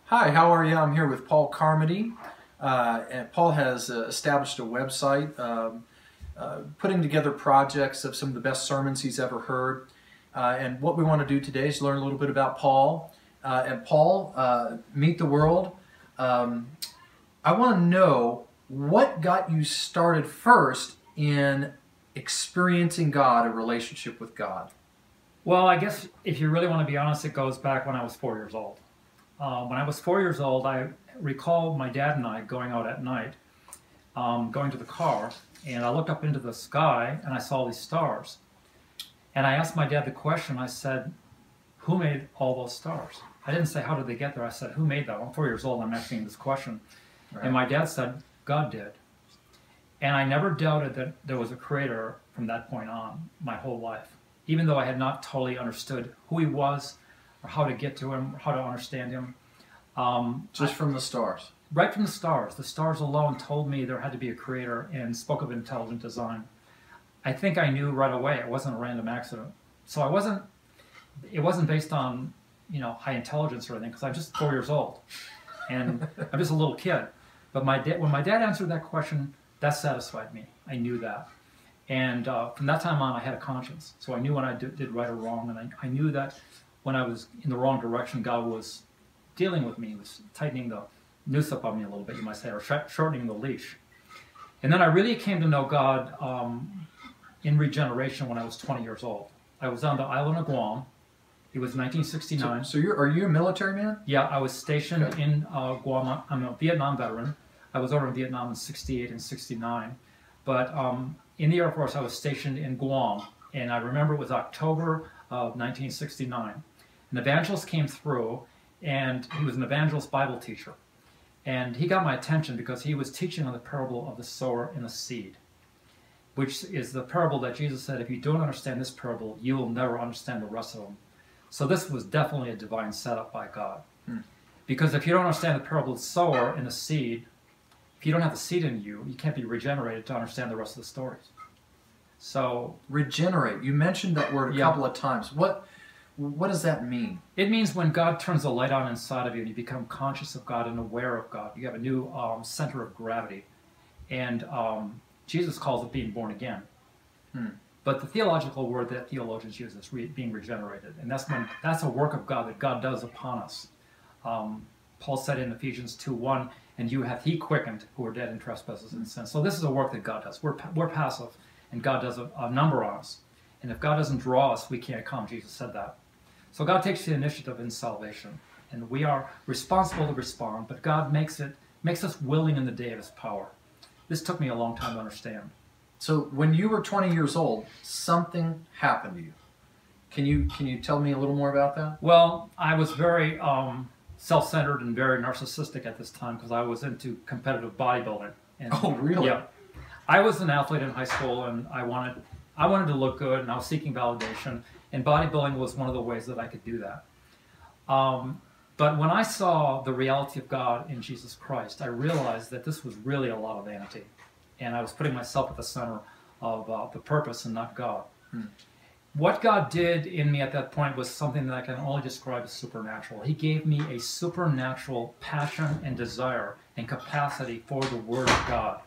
Hi, how are you? I'm here with Paul Carmody, and Paul has established a website putting together projects of some of the best sermons he's ever heard. And what we want to do today is learn a little bit about Paul. And Paul, meet the world. I want to know what got you started first in experiencing God, a relationship with God. Well, I guess if you really want to be honest, it goes back when I was 4 years old. When I was 4 years old, I recall my dad and I going out at night, going to the car, and I looked up into the sky and I saw these stars. And I asked my dad the question, I said, who made all those stars? I didn't say, how did they get there? I said, who made them? I'm 4 years old and I'm asking this question. Right. And my dad said, God did. And I never doubted that there was a creator from that point on, my whole life. Even though I had not totally understood who he was, or how to get to him, how to understand him. From the stars? Right from the stars. The stars alone told me there had to be a creator and spoke of intelligent design. I think I knew right away it wasn't a random accident. So it wasn't based on, high intelligence or anything, because I'm just 4 years old. And I'm just a little kid. But when my dad answered that question, that satisfied me. I knew that. And from that time on, I had a conscience. So I knew when I did right or wrong, and I knew that when I was in the wrong direction, God was dealing with me. He was tightening the noose up on me a little bit, you might say, or shortening the leash. And then I really came to know God in regeneration when I was 20 years old. I was on the island of Guam. It was 1969. So are you a military man? Yeah, I was stationed in Guam. I'm a Vietnam veteran. I was over in Vietnam in 68 and 69. But in the Air Force, I was stationed in Guam. And I remember it was October of 1969. An evangelist came through, and he was an evangelist Bible teacher. And he got my attention because he was teaching on the parable of the sower and the seed, which is the parable that Jesus said, if you don't understand this parable, you will never understand the rest of them. So this was definitely a divine setup by God. Because if you don't understand the parable of the sower and the seed, if you don't have the seed in you, you can't be regenerated to understand the rest of the stories. So regenerate. You mentioned that word a couple of times. What does that mean? It means when God turns the light on inside of you and you become conscious of God and aware of God. You have a new center of gravity. And Jesus calls it being born again. But the theological word that theologians use is being regenerated. And that's a work of God that God does upon us. Paul said in Ephesians 2:1, and you hath he quickened who were dead in trespasses and sins. So this is a work that God does. We're passive, and God does a number on us. And if God doesn't draw us, we can't come. Jesus said that. So God takes the initiative in salvation, and we are responsible to respond, but God makes us willing in the day of his power. This took me a long time to understand. So when you were 20 years old, something happened to you. Can you tell me a little more about that? Well, I was very self-centered and very narcissistic at this time because I was into competitive bodybuilding. And, oh, really? Yeah. I was an athlete in high school, and I wanted to look good, and I was seeking validation, and bodybuilding was one of the ways that I could do that. But when I saw the reality of God in Jesus Christ, I realized that this was really a lot of vanity, and I was putting myself at the center of the purpose and not God. What God did in me at that point was something that I can only describe as supernatural. He gave me a supernatural passion and desire and capacity for the Word of God.